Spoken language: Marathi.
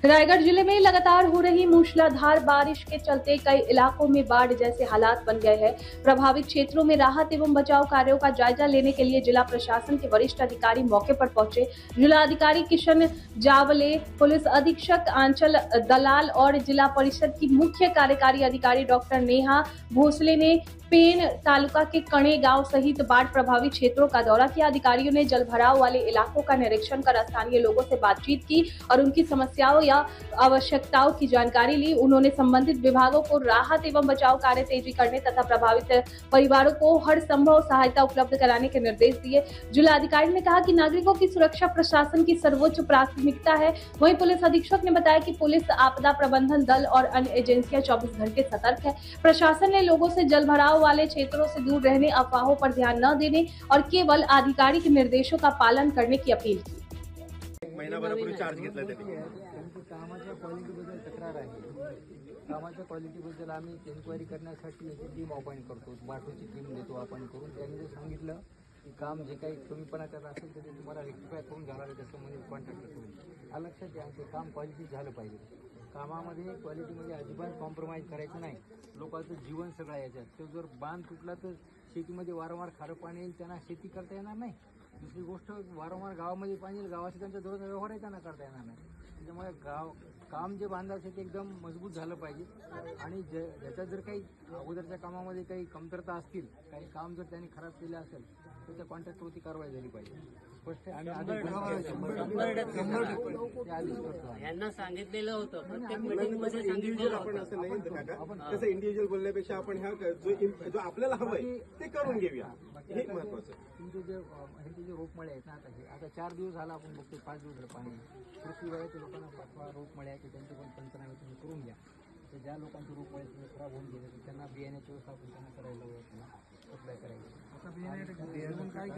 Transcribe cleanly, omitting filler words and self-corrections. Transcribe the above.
रायगढ़ जिले में लगातार हो रही मूसलाधार बारिश के चलते कई इलाकों में बाढ़ जैसे हालात बन गए हैं। प्रभावित क्षेत्रों में राहत एवं बचाव कार्यों का जायजा लेने के लिए जिला प्रशासन के वरिष्ठ अधिकारी मौके पर पहुंचे। जिला अधिकारी किशन जावले, पुलिस अधीक्षक आंचल दलाल और जिला परिषद की मुख्य कार्यकारी अधिकारी डॉक्टर नेहा भोसले ने पेन तालुका के कणे गांव सहित बाढ़ प्रभावित क्षेत्रों का दौरा किया। अधिकारियों ने जलभराव वाले इलाकों का निरीक्षण कर स्थानीय लोगों से बातचीत की और उनकी समस्याओं या आवश्यकताओं की जानकारी ली। उन्होंने संबंधित विभागों को राहत एवं बचाव कार्य तेजी करने तथा प्रभावित परिवारों को हर संभव सहायता उपलब्ध कराने के निर्देश दिए। जिलाधिकारी ने कहा कि नागरिकों की सुरक्षा प्रशासन की सर्वोच्च प्राथमिकता है। वहीं पुलिस अधीक्षक ने बताया कि पुलिस, आपदा प्रबंधन दल और अन्य एजेंसियां 24 घंटे सतर्क है। प्रशासन ने लोगों से जलभराव वाले क्षेत्रों से दूर रहने, अफवाहों पर ध्यान न देने और केवल आधिकारिक निर्देशों का पालन करने की अपील की। महिनाभरापूर्वी चार्ज घेतला त्यांनी कामाच्या क्वालिटीबद्दल तक्रार आहे। कामाच्या क्वालिटीबद्दल आम्ही एन्क्वायरी करण्यासाठी एक टीम अपॉइंट करतो, बाटूची टीम देतो आपण करून। त्यांनी जर सांगितलं की काम जे काही कमीपणा करत असेल तर ते तुम्हाला रेक्टिफाय करून घाला त्याचं म्हणजे कॉन्ट्रॅक्ट करून हा लक्षात घ्या। ते काम क्वालिटी झालं पाहिजे। कामामध्ये क्वालिटीमध्ये अजिबात कॉम्प्रोमाइज करायचं नाही। लोकांचं जीवन सगळं याच्यात, तो जर बांध तुटला तर शेतीमध्ये वारंवार खारं पाणी येईल, त्यांना शेती करता येणार नाही। दुसरी गोष्ट, वारंवार गावामध्ये पाणी येईल, गावाशी त्यांचा दररोज व्यवहारही त्यांना करता येणार नाही। त्याच्यामुळे काम जे बांधायचं ते एकदम मजबूत झालं पाहिजे आणि ज्याच्यात जर काही अगोदरच्या कामामध्ये काही कमतरता असतील, काही काम जर त्यांनी खराब केलं असेल तर त्या कॉन्ट्रॅक्टवरती कारवाई झाली पाहिजे। स्पष्ट आहे। यांना सांगितलेलं होतं, प्रत्येक मीटिंगमध्ये सांगितलेलं आपण असं नाही तसं इंडिव्हिज्युअल बोलण्यापेक्षा आपण ह्या जो आपल्याला हवंय ते करून घेऊया, हे महत्वाचं। तुमचे जे रोपमळे आहेत ना, आता 4 दिवस झाला आपण बघतो, 5 दिवस झालं पाणी पृथ्वीवर ते लोकांना 5 रोपमळे आहेत, त्यांचे पण पंचनामे तुम्ही करून घ्या। तर ज्या लोकांचे रोपमळे खराब होऊन गेले त्यांना बियाण्याची व्यवस्था आपण त्यांना करायला सप्लाय करायची। आता बियाणे काय